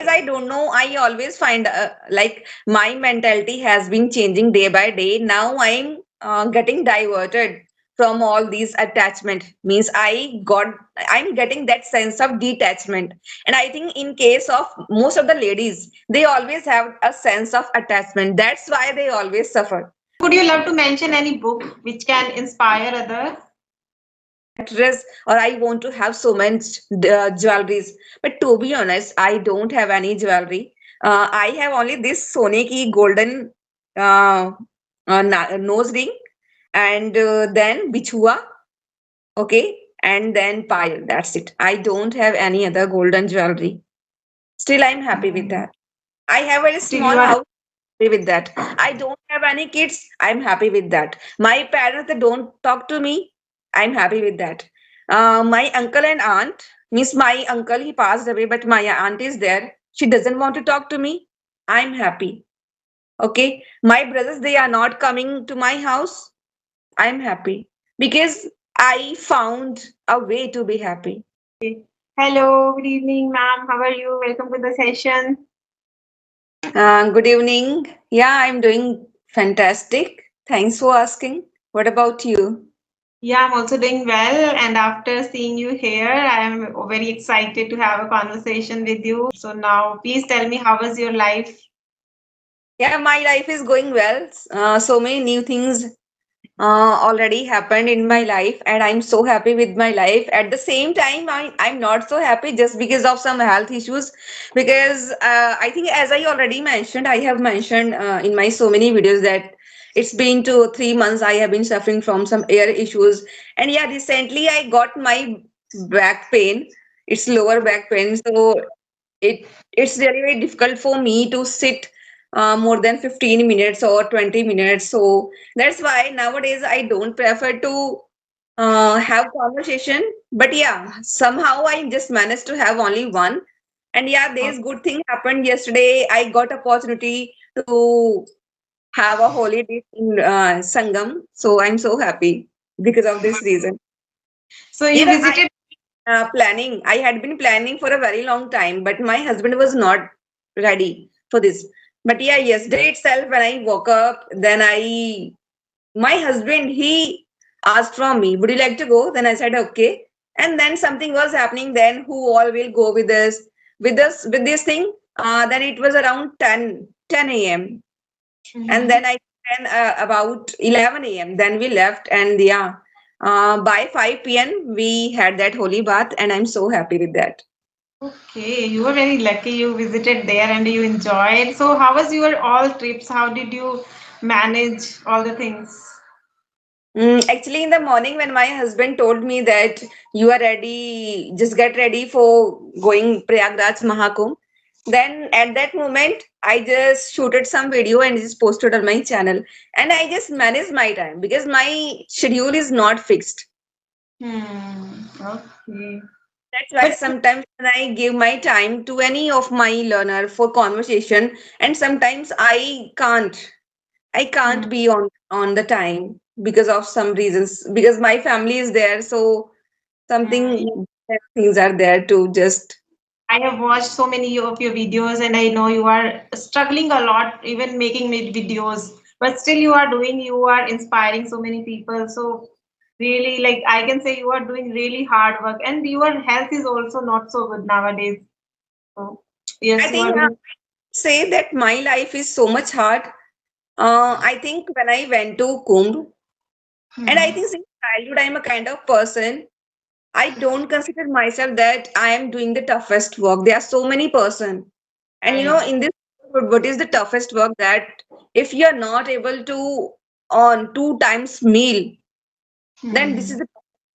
I don't know. I always find like my mentality has been changing day by day. Now I'm getting diverted from all these attachment. Means I'm getting that sense of detachment. And I think in case of most of the ladies, they always have a sense of attachment. That's why they always suffer. Would you love to mention any book which can inspire others? Dress or I want to have so much jewelries. But to be honest, I don't have any jewelry. I have only this Sone ki golden uh, nose ring and then bichua, okay, and then pile. That's it. I don't have any other golden jewelry. Still, I'm happy with Hmm. that. I have a Still, you small are house. Happy with that. I don't have any kids. I'm happy with that. My parents they don't talk to me. I'm happy with that. My uncle and aunt means my uncle he passed away, but my aunt is there. She doesn't want to talk to me. I'm happy. Okay. My brothers they are not coming to my house. I'm happy because I found a way to be happy. okay. Hello, good evening, ma'am. How are you? Welcome to the session. Good evening. Yeah, I'm doing fantastic. Thanks for asking. What about you? Yeah, I'm also doing well. And after seeing you here, I am very excited to have a conversation with you. So now, please tell me, how was your life? Yeah, my life is going well. So many new things already happened in my life, and I'm so happy with my life. At the same time, I'm not so happy just because of some health issues. Because I think, as I already mentioned, I have mentioned in my so many videos that it's been 2 or 3 months I have been suffering from some ear issues. And yeah, recently I got my back pain. It's lower back pain. So it's really very difficult for me to sit more than 15 minutes or 20 minutes. So that's why nowadays I don't prefer to have conversation. But yeah, somehow I just managed to have only one. And yeah, Oh, there's good thing happened yesterday. I got opportunity to have a holiday in Sangam. So I'm so happy because of this reason. so you Even I visited. planning. I had been planning for a very long time, but my husband was not ready for this. But yeah, yesterday itself when I woke up, then my husband he asked from me, "Would you like to go?" Then I said, "Okay." And then something was happening. Then who all will go with us? With this thing? Then it was around 10 a.m. And Mhm. then I then about 11 a.m. Then we left, and yeah, by 5 p.m. we had that holy bath, and I'm so happy with that. Okay, you were very lucky you visited there and you enjoyed. So, how was your all trips? How did you manage all the things? Actually, in the morning, when my husband told me that you are ready, just get ready for going Prayagraj Mahakumbh, then at that moment, I just shooted some video and just posted on my channel. And I just managed my time because my schedule is not fixed. Okay. That's why But sometimes when I give my time to any of my learner for conversation, and sometimes I hmm, can't be on the time because of some reasons. Because my family is there, so yeah. something things are there to just. I have watched so many of your videos and I know you are struggling a lot, even making videos. But still, you are inspiring so many people. So, really, like I can say, you are doing really hard work, and your health is also not so good nowadays. So, I yes, you are think doing. say that my life is so much hard. I think when I went to Kumbh, and I Hmm. think since childhood I'm a kind of person. I don't consider myself that I am doing the toughest work. There are so many person. And you know, Right. in this world, what is the toughest work that if you are not able to earn 2 times meal, then this is Hmm. the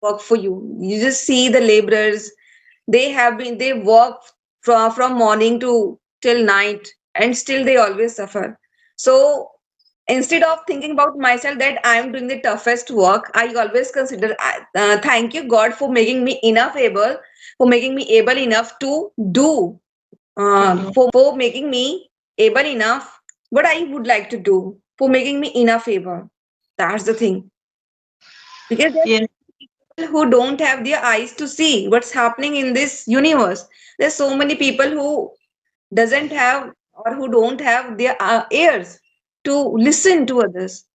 work for you. You just see the laborers, they work from morning to till night and still they always suffer. So instead of thinking about myself that I am doing the toughest work, I always consider thank you God for making me enough able, for making me able enough to do, To do. for making me able enough what I would like to do, for making me enough able. That's the thing. Because there's Yes. people who don't have their eyes to see what's happening in this universe. There's so many people who doesn't have or who don't have their ears to listen to others.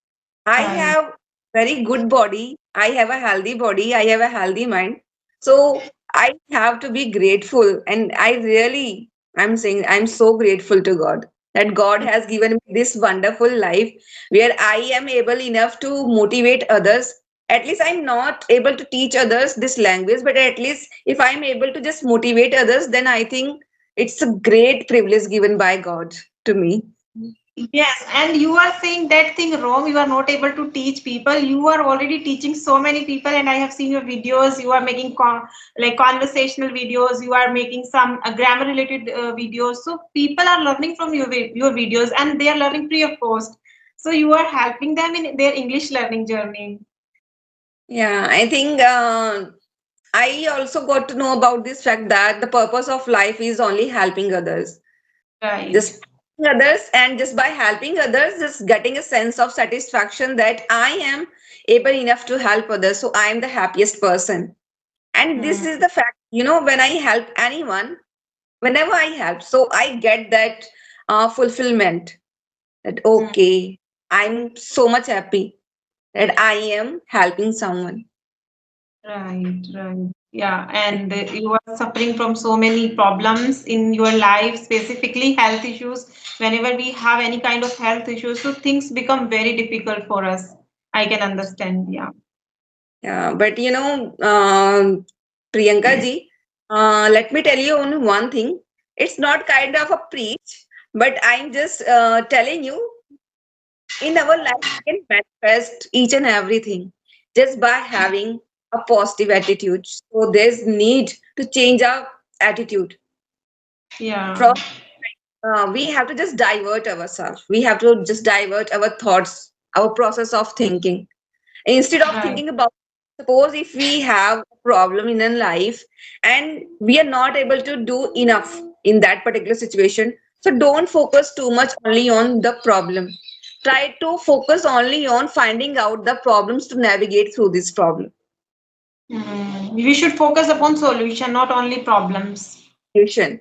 I Right. have very good body. I have a healthy body. I have a healthy mind. So I have to be grateful. And I really, I'm saying, I'm so grateful to God that God has given me this wonderful life where I am able enough to motivate others. At least I'm not able to teach others this language, but at least if I'm able to just motivate others, then I think it's a great privilege given by God to me. Yes, and you are saying that thing wrong. You are not able to teach people. You are already teaching so many people, and I have seen your videos. You are making like conversational videos. You are making some grammar related videos. So people are learning from your videos, and they are learning free of cost. So you are helping them in their English learning journey. Yeah, I think I also got to know about this fact that the purpose of life is only helping others. Right. Just helping others, and just by helping others, just getting a sense of satisfaction that I am able enough to help others. So I am the happiest person. And this Hmm. is the fact, when I help anyone, whenever I help, so I get that fulfillment that, Hmm. okay, I'm so much happy that I am helping someone. Right, right. Yeah, and you are suffering from so many problems in your life, specifically health issues. Whenever we have any kind of health issues, so things become very difficult for us. I can understand. Yeah. Yeah, but Priyanka ji, let me tell you only one thing. It's not kind of a preach, but I'm just telling you, in our life, we can manifest each and everything just by having a positive attitude. So there's need to change our attitude. Yeah. From we have to just divert ourselves. We have to just divert our thoughts, our process of thinking. Instead of Right. thinking about, suppose if we have a problem in a life and we are not able to do enough in that particular situation, so don't focus too much only on the problem. Try to focus only on finding out the problems to navigate through this problem We should focus upon solution, not only problems. solution.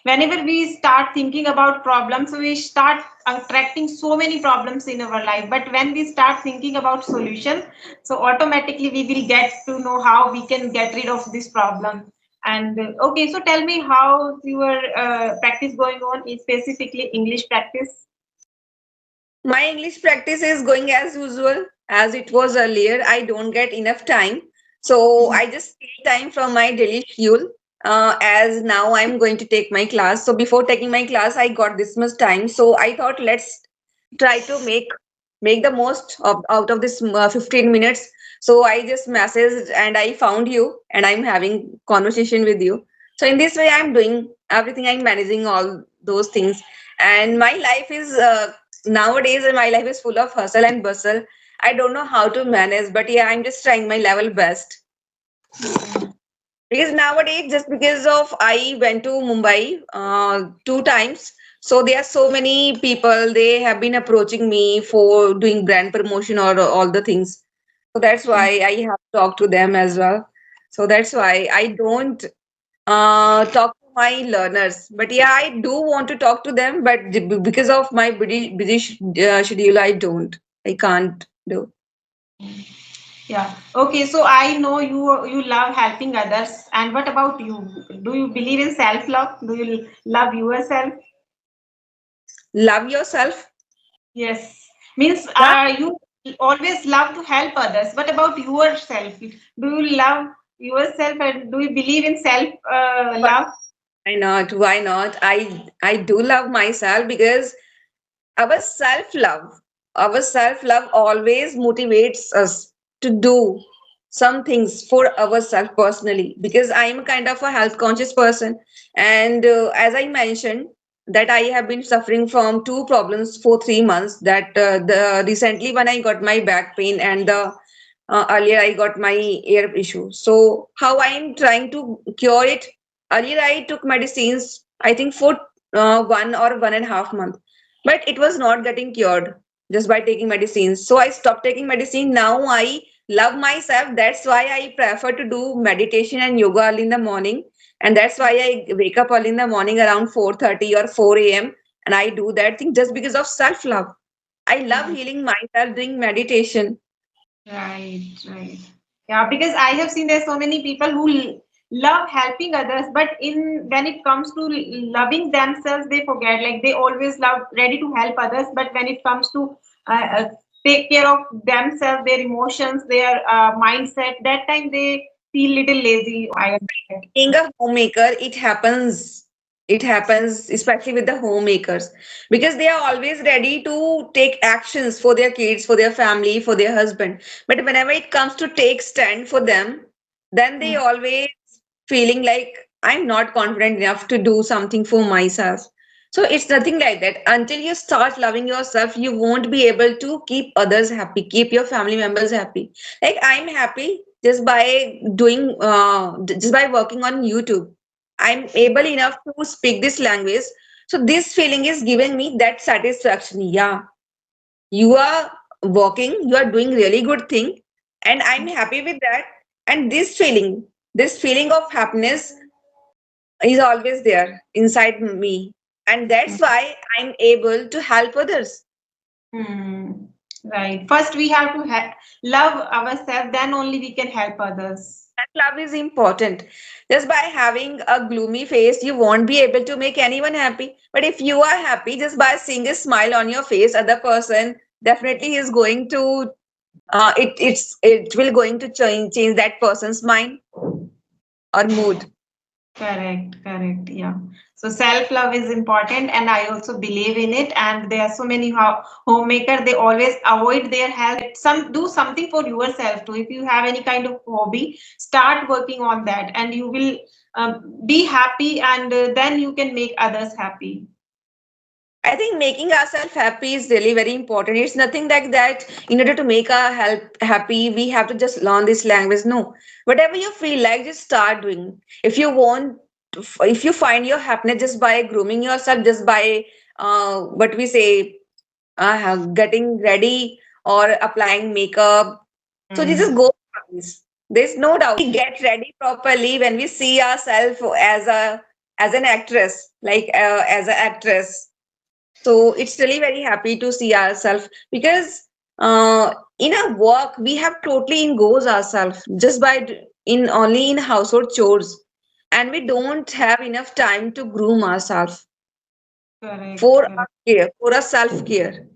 Whenever we start thinking about problems, we start attracting so many problems in our life. But when we start thinking about solution, so automatically we will get to know how we can get rid of this problem. And okay, so tell me how your practice going on is specifically English practice. My English practice is going as usual, as it was earlier. I don't get enough time. So I just take time from my daily schedule. As now I'm going to take my class. So before taking my class, I got this much time. So I thought let's try to make the most of out of this 15 minutes. So I just messaged and I found you and I'm having conversation with you. So in this way, I'm doing everything. I'm managing all those things, and my life is nowadays my life is full of hustle and bustle. I don't know how to manage, but yeah, I'm just trying my level best. Because nowadays, just because of I went to Mumbai 2 times, so there are so many people they have been approaching me for doing brand promotion or all the things. So that's why I have to talk to them as well. So that's why I don't talk to my learners. But yeah, I do want to talk to them, but because of my busy schedule, I don't. I can't do. Yeah. Okay. So I know you love helping others. And what about you? Do you believe in self love? Do you love yourself? Love yourself. Yes. Means Yeah. you always love to help others. What about yourself? Do you love yourself and do you believe in self love? Why not? Why not? I do love myself because our self love always motivates us to do some things for ourselves personally, because I am kind of a health conscious person. And as I mentioned that I have been suffering from two problems for 3 months, that the recently when I got my back pain, and the earlier I got my ear issue. So how I am trying to cure it? Earlier I took medicines, I think for 1 or 1.5 months, but it was not getting cured just by taking medicines. So I stopped taking medicine. Now I love myself. That's why I prefer to do meditation and yoga early in the morning. And that's why I wake up early in the morning around 4:30 or 4 a.m. and I do that thing just because of self-love. I love Mm. healing myself, doing meditation. Right, right. Yeah, because I have seen there's so many people who love helping others, but in when it comes to loving themselves, they forget. Like they always love ready to help others, but when it comes to take care of themselves, their emotions, their mindset, that time they feel little lazy. I understand. Being a homemaker, it happens especially with the homemakers, because they are always ready to take actions for their kids, for their family, for their husband. But whenever it comes to take stand for them, then they Mm. always feeling like I'm not confident enough to do something for myself. So it's nothing like that. Until you start loving yourself, you won't be able to keep others happy, keep your family members happy. Like I'm happy just by just by working on YouTube. I'm able enough to speak this language. So this feeling is giving me that satisfaction. Yeah, you are working, you are doing really good thing, and I'm happy with that. And this feeling of happiness is always there inside me. And that's why I'm able to help others. Hmm. Right. First, we have to love ourselves, then only we can help others. And love is important. Just by having a gloomy face, you won't be able to make anyone happy. But if you are happy, just by seeing a smile on your face, other person definitely is going to it will going to change that person's mind or mood. Correct, correct. Yeah. So self-love is important, and I also believe in it. And there are so many homemaker, they always avoid their health. Some do something for yourself too. If you have any kind of hobby, start working on that, and you will be happy, and then you can make others happy. I think making ourselves happy is really very important. It's nothing like that. In order to make our help happy, we have to just learn this language. No, whatever you feel like, just start doing. If you want, if you find your happiness just by grooming yourself, just by what we say, getting ready or applying makeup. So this is Mm. go for this. There's no doubt. We get ready properly when we see ourselves as an actress, like as an actress. So it's really very happy to see ourselves, because in our work we have totally engaged ourselves just by in only in household chores, and we don't have enough time to groom ourselves Correct, for our correct. care, for our self care.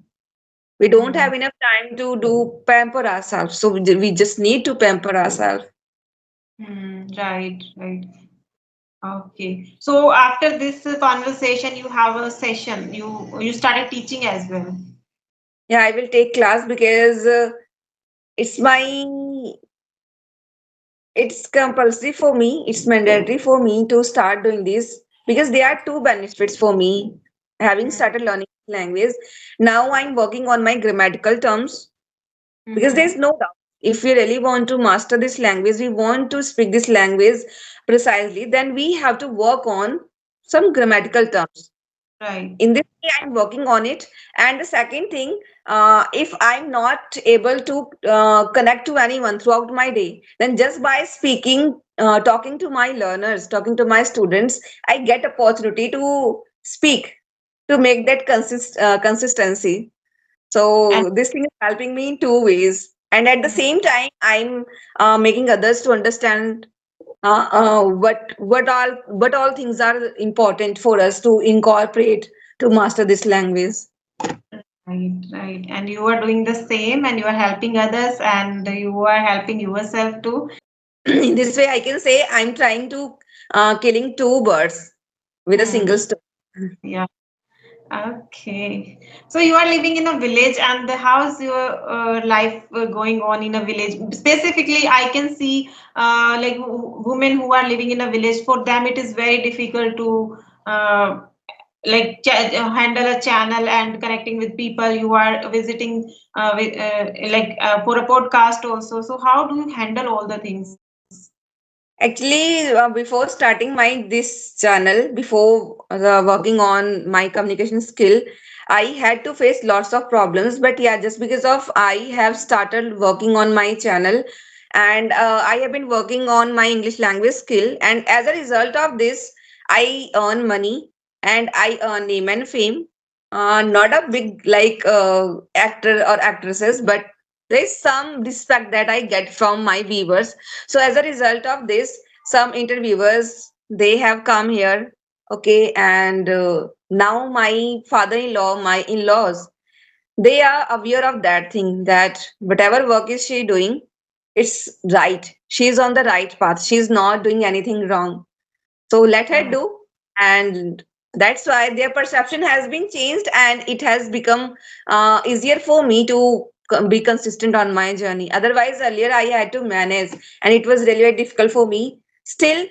We don't Mm. have enough time to do pamper ourselves, so we just need to pamper ourselves. Mm. Right, right. Okay. So after this conversation, you have a session. You started teaching as well. Yeah, I will take class because it's my it's compulsory for me, it's mandatory for me to start doing this, because there are two benefits for me having Mm-hmm. started learning language. Now I'm working on my grammatical terms, because Mm-hmm. there's no doubt, if we really want to master this language, we want to speak this language precisely, then we have to work on some grammatical terms. Right. In this way I'm working on it. And the second thing, if I'm not able to connect to anyone throughout my day, then just by speaking, talking to my learners, talking to my students, I get opportunity to speak, to make that consistency. And So this thing is helping me in two ways, and at the mm, same time I'm making others to understand what all things are important for us to incorporate to master this language. right, right. And you are doing the same, and you are helping others, and you are helping yourself too. In this way, I can say I'm trying to killing two birds with a Hmm. single stone. Yeah. Okay. So you are living in a village, and how's your life going on in a village? Specifically, I can see like women who are living in a village. For them, it is very difficult to handle a channel and connecting with people. You are visiting for a podcast also. So how do you handle all the things? Actually, before starting my this channel, before working on my communication skill, I had to face lots of problems. But yeah, just because of I have started working on my channel, and I have been working on my English language skill. And as a result of this, I earn money and I earn name and fame. Not a big like actor or actresses, but there's some respect that I get from my viewers. So as a result of this, some interviewers they have come here, okay, and now my father-in-law, my in-laws, they are aware of that thing, that whatever work is she doing, it's right, she's on the right path, she's not doing anything wrong, so let her Mhm. do. And that's why their perception has been changed, and it has become easier for me to be consistent on my journey. Otherwise earlier I had to manage, and it was really very difficult for me still.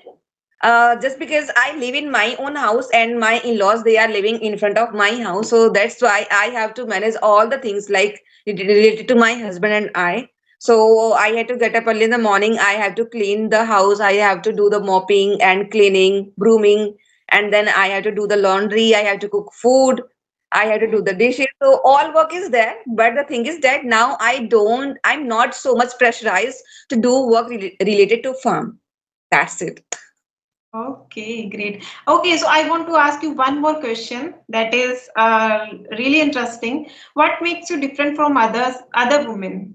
Just because I live in my own house and my in-laws they are living in front of my house, so that's why I have to manage all the things like related to my husband and I. So I had to get up early in the morning. I have to clean the house. I have to do the mopping and cleaning, brooming, and then I have to do the laundry. I have to cook food. I have to do the dishes. So all work is there. But the thing is that now I'm not so much pressurized to do work related to farm. That's it. Okay, great. Okay, so I want to ask you one more question that is really interesting. What makes you different from other women?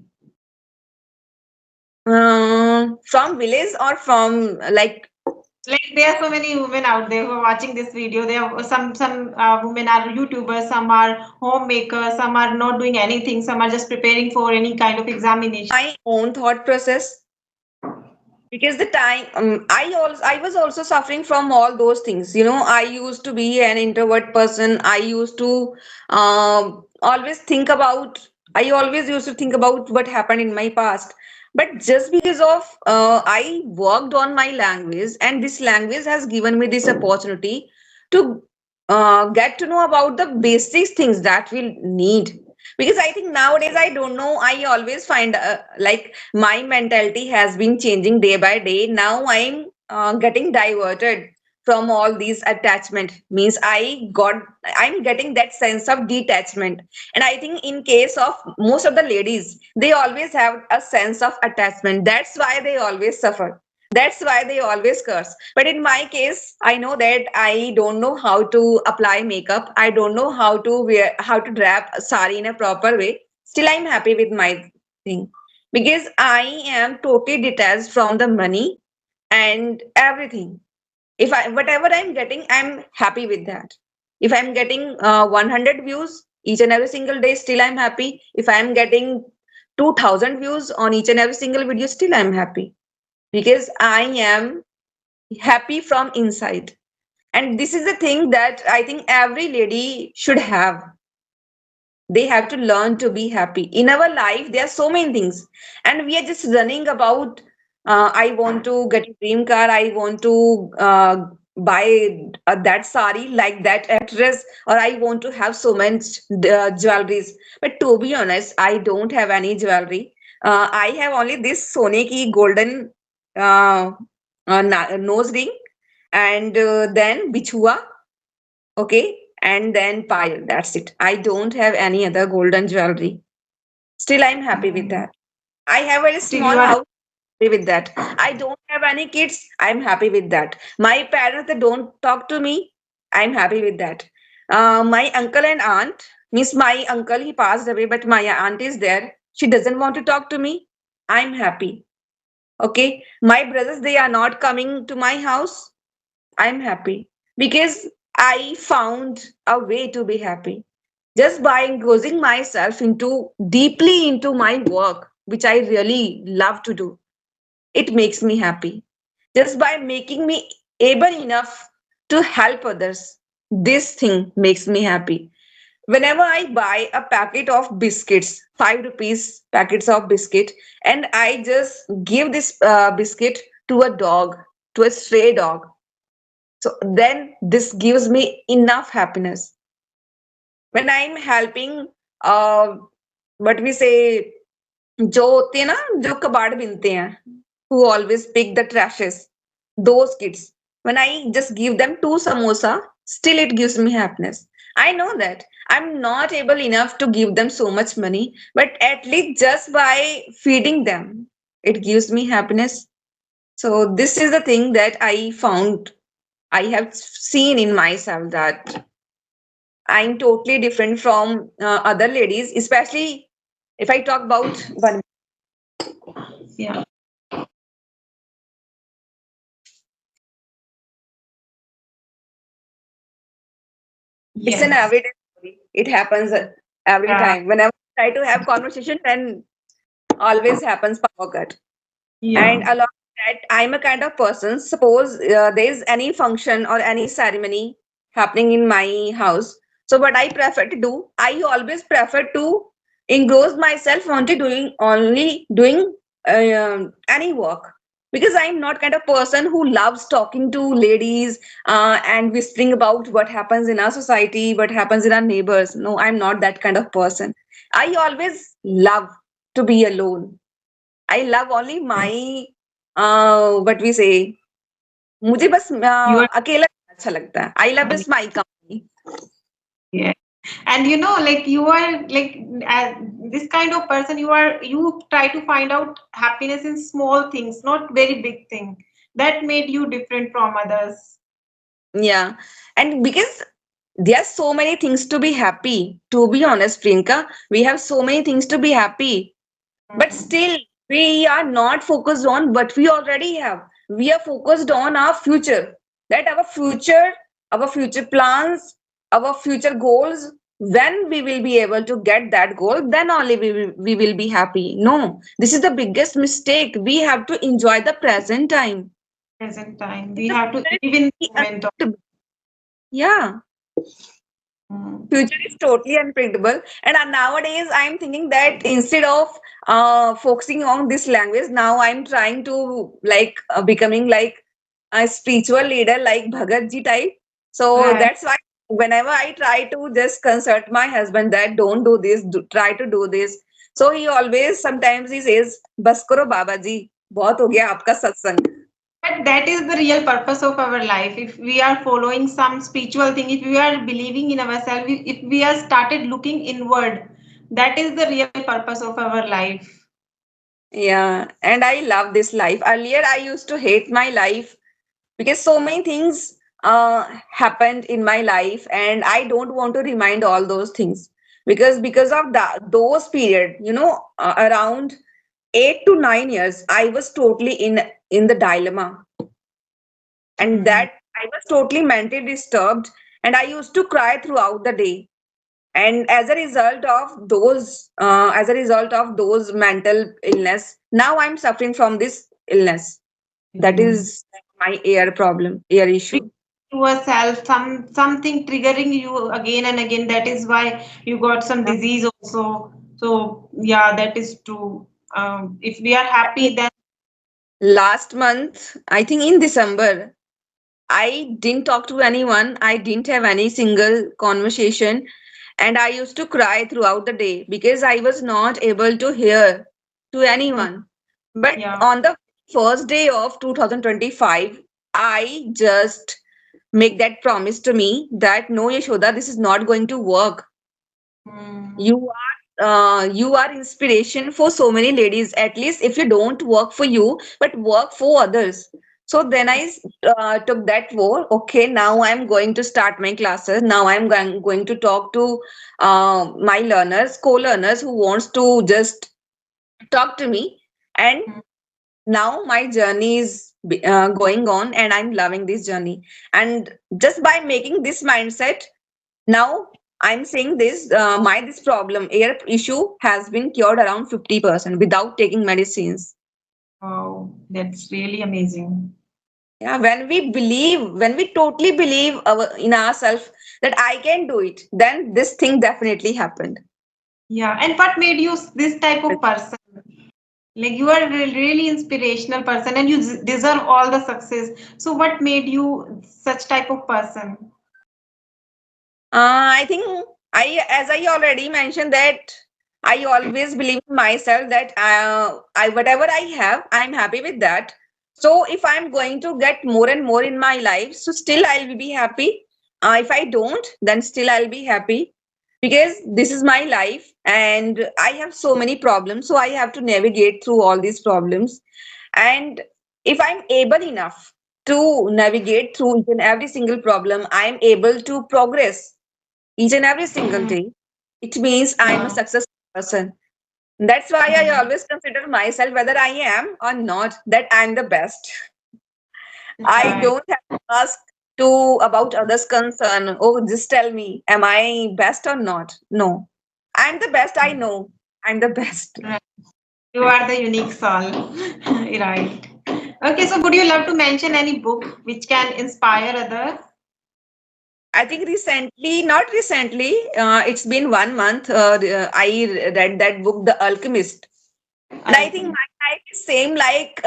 From village or from like Like there are so many women out there who are watching this video. There are some women are YouTubers, some are homemakers, some are not doing anything, some are just preparing for any kind of examination. my own thought process, because the time I was also suffering from all those things. I used to be an introvert person. I used to always think about I always used to think about what happened in my past. But just because of I worked on my language, and this language has given me this opportunity to get to know about the basic things that we need. Because I think nowadays I don't know, I always find like my mentality has been changing day by day. Now I'm getting diverted from all these attachment, means I'm getting that sense of detachment. And I think in case of most of the ladies, they always have a sense of attachment. That's why they always suffer, that's why they always curse. But in my case, I know that I don't know how to apply makeup, I don't know how to wrap a sari in a proper way. Still I'm happy with my thing, because I am totally detached from the money and everything. If I whatever I'm getting, I'm happy with that. If I'm getting 100 views each and every single day, still I'm happy. If I'm getting 2000 views on each and every single video, still I'm happy, because I am happy from inside. And this is the thing that I think every lady should have. They have to learn to be happy in our life. There are so many things, and we are just running about. I want to get a dream car, I want to buy that sari like that actress, or I want to have so much jewelries. But to be honest, I don't have any jewelry. I have only this sone ki golden uh, nose ring, and then bichua. Okay. And then pile. That's it. I don't have any other golden jewelry. Still, I'm happy with Mhm. that. I have a very Still you small are house. Happy with that. I don't have any kids. I'm happy with that. My parents, they don't talk to me. I'm happy with that. My uncle and aunt, means my uncle, he passed away, but my aunt is there. She doesn't want to talk to me. I'm happy. Okay. My brothers, they are not coming to my house. I'm happy, because I found a way to be happy just by engrossing myself into deeply into my work, which I really love to do. It makes me happy. Just by making me able enough to help others, this thing makes me happy. Whenever I buy a packet of biscuits, 5 rupees packets of biscuit, and I just give this biscuit to a dog, to a stray dog, so then this gives me enough happiness. When I'm helping, uh, what we say, जो होते हैं ना, जो कबाड़ बिनते हैं, who always pick the trashes, those kids, when I just give them 2 samosa, still it gives me happiness. I know that I'm not able enough to give them so much money, but at least just by feeding them, it gives me happiness. So this is the thing that I found, I have seen in myself, that I'm totally different from other ladies, especially if I talk about one. Yeah. It's an Yes. everyday story. It happens every Yeah. time. Whenever I try to have conversation, then always happens power cut. And Yeah. along with that, I'm a kind of person. Suppose there is any function or any ceremony happening in my house. So what I prefer to do, I always prefer to engross myself only doing any work, because I'm not kind of person who loves talking to ladies and whispering about what happens in our society, what happens in our neighbors. No, I'm not that kind of person. I always love to be alone. I love only my what we say, मुझे बस You are. अकेला अच्छा लगता है. I love is my company. Yeah. And like you are like as this kind of person, you try to find out happiness in small things, not very big thing. That made you different from others. Yeah, and because there are so many things to be happy. To be honest, Priyanka, we have so many things to be happy, but Mm. still we are not focused on what we already have. We are focused on our future. That our future plans, our future goals. When we will be able to get that goal, then only we will be happy. No, this is the biggest mistake. We have to enjoy the present time. Present time. We The have to future live in is the moment. unpredictable. Yeah, Mm. future is totally unpredictable. And nowadays I'm thinking that instead of focusing on this language, now I'm trying to like becoming like a spiritual leader like Bhagat ji type. So Right. that's why whenever I try to just consult my husband that don't do this, try to do this, so he always sometimes he says बस करो बाबा जी, बहुत हो गया आपका सत्संग. But that is the real purpose of our life. If we are following some spiritual thing, if we are believing in ourselves, if we are started looking inward, that is the real purpose of our life. Yeah, and I love this life. Earlier I used to hate my life because so many things happened in my life, and I don't want to remind all those things, because of that those period, around 8 to 9 years I was totally in the dilemma, and Mm. that I was totally mentally disturbed, and I used to cry throughout the day. And as a result of those mental illness, now I'm suffering from this illness. That Mm. is my ear issue. Yourself, something triggering you again and again. That is why you got some disease also. So yeah, that is true. If we are And happy, then last month, I think in December, I didn't talk to anyone. I didn't have any single conversation. And I used to cry throughout the day because I was not able to hear to mm, anyone. But yeah. on the first day of 2025, I just make that promise to me that no, Yashoda, this is not going to work. Mm, You are inspiration for so many ladies. At least if you don't work for you, but work for others. So then I took that vow. Okay, now I'm going to start my classes. Now I'm going to talk to my learners, co-learners who wants to just talk to me. And mm, now my journey is going on, and I'm loving this journey. And just by making this mindset, now I'm saying this, my this problem, air issue has been cured around 50% without taking medicines. wow, that's really amazing. Yeah, when we totally believe in ourselves that I can do it, then this thing definitely happened. Yeah, and what made you this type of person? Like you are a really inspirational person, and you deserve all the success. So what made you such type of person? I think as I already mentioned that I always believe in myself that I whatever I have, I'm happy with that. So if I'm going to get more and more in my life, so still I'll be happy. If I don't, then still I'll be happy because this is my life and I have so many problems. So I have to navigate through all these problems. And if I'm able enough to navigate through each and every single problem, I'm able to progress each and every single Mm, day. It means I'm a yeah. successful person. That's why I Mm, always consider myself, whether I am or not, that I'm the best. I right. don't have to ask to about others' concern. Oh, just tell me, am I best or not? No, I'm the best. I know I'm the best. Right. You are the unique soul. Right. Okay, so would you love to mention any book which can inspire other? I think recently, not recently, it's been 1 month. I read that book, The Alchemist. And I think Alchemy. my life is same like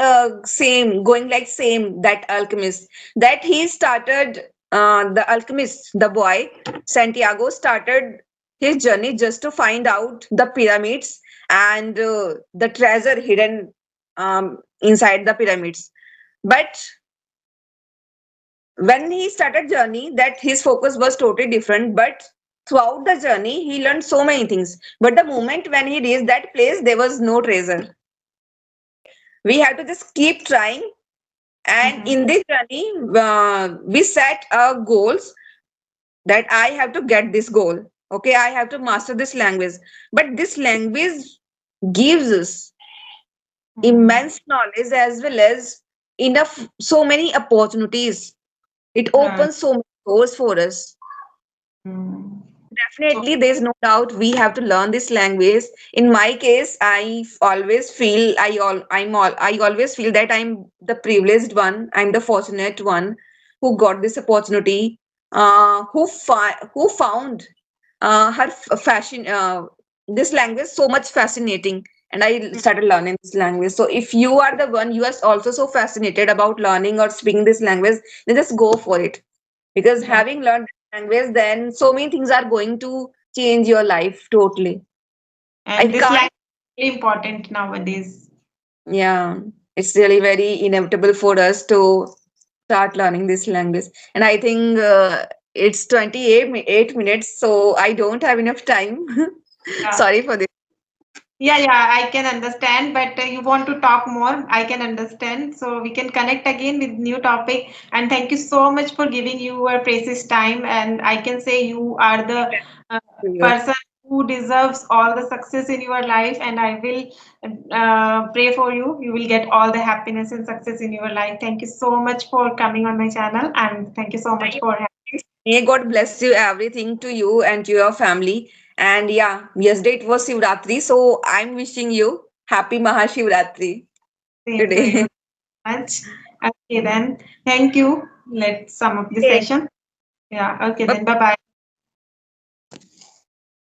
same going like same that alchemist that he started the alchemist, the boy Santiago started his journey just to find out the pyramids and the treasure hidden inside the pyramids. But when he started journey, that his focus was totally different. But throughout the journey, he learned so many things. But the moment when he reached that place, there was no treasure. We have to just keep trying, and Mm-hmm. in this journey we set goals that I have to get this goal. Okay, I have to master this language, but this language gives us Mm-hmm. immense knowledge as well as enough so many opportunities. It Right. opens so many doors for us. Mm. So, Definitely, there's no doubt we have to learn this language. In my case, always feel I always feel that I'm the privileged one. I'm the fortunate one who got this opportunity. Who found fashion this language so much fascinating, and I started learning this language. So if you are the one you are also so fascinated about learning or speaking this language, then just go for it, because right. having learned this language, then so many things are going to change your life totally. I And this can't. language is really important nowadays. Yeah, it's really very inevitable for us to start learning this language. And I think it's 8 minutes, so I don't have enough time. Yeah. Sorry for this. Yeah, yeah, I can understand, but you want to talk more, I can understand. So we can connect again with new topic. And thank you so much for giving your precious time. And I can say you are the uh, person who deserves all the success in your life. And I will pray for you. You will get all the happiness and success in your life. Thank you so much for coming on my channel, and thank you so much for having. May God bless you, everything to you and to your family. And yeah, yesterday it was Shivratri, so I'm wishing you happy Mahashivratri Same to you today. much. Okay, then. Thank you. Let's sum up the Okay. session. Yeah, okay, Bye. then. Bye bye.